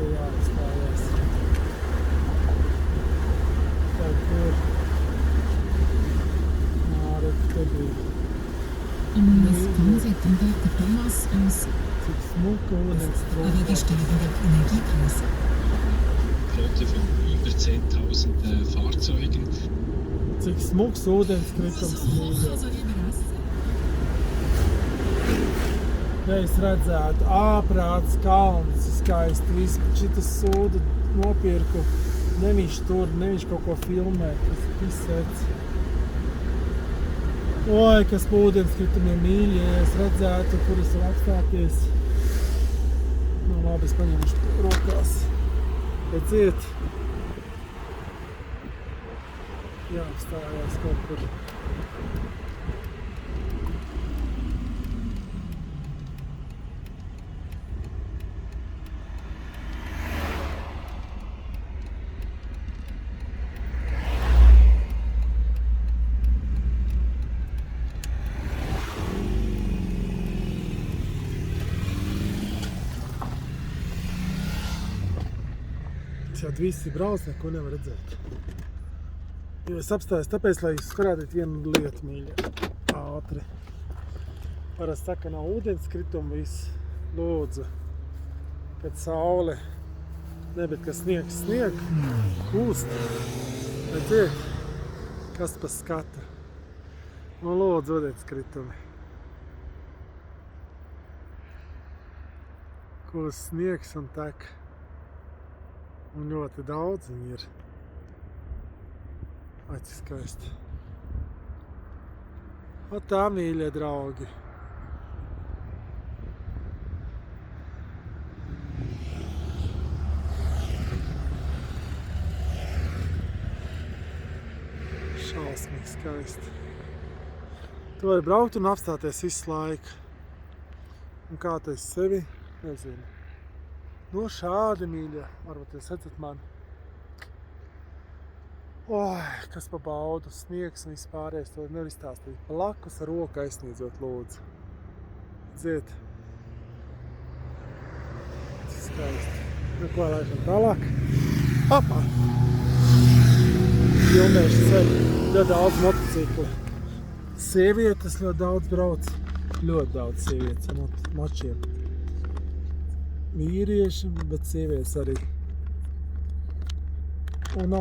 te jāizstājās. Tā kur. Redz, te bija. Das kommen Sie dann der Thomas aus Cik smuka ūdens trūkā. Ladestelle der Energiepreise. Flotte von über 10.000 Fahrzeugen. Cik smuks ūdenskritums mīļo. Ja es redzētu āprāts kalns, skaisti viss, bet šitas sūda nopirku. Neviņš tur, neviņš kaut ko filmē, tas viss redz. Oi, kas pa ūdenskritumiem mīļi, ja es redzētu, kur es varu apstāties. Nu, labi, es paņemšu rokās. Redziet. Jāapstājās kaut kur. Kad visi brauc, neko nevar redzēt. Jo es apstājos tāpēc, lai jūs skarādīt vienu lietu, mīļa, ātri. Parasti saka, nav ūdenskrituma viss, lūdzu, kad saule, ne, bet kas snieg, kūst. Redziet, kas pa skata. Un lūdzu, ūdenskritumi. Kūst sniegs un tek. Un ļoti daudz viņi ir. Ai, cik skaisti. O tā, mīļie draugi. Šausmīgi skaisti. Tu vari braukt un apstāties visu laiku. Un kā tu esi sevi? Nezinu. Nu, šādi, mīļie, varbūt jūs redzat mani. Oi, kas pa baudu, sniegs un vispārējais, to nevar izstāstīt. Blakus ar roku aizsniedzot, lūdzu. Dziet. Skaisti. Nu, ko laišam tālāk? Hopā! Filmēšu sevi. Ļoti daudz motocikli. Sievietes ļoti daudz brauc. Ļoti daudz sievietes ar močiem. Vīrieši, bet sievietes arī. Un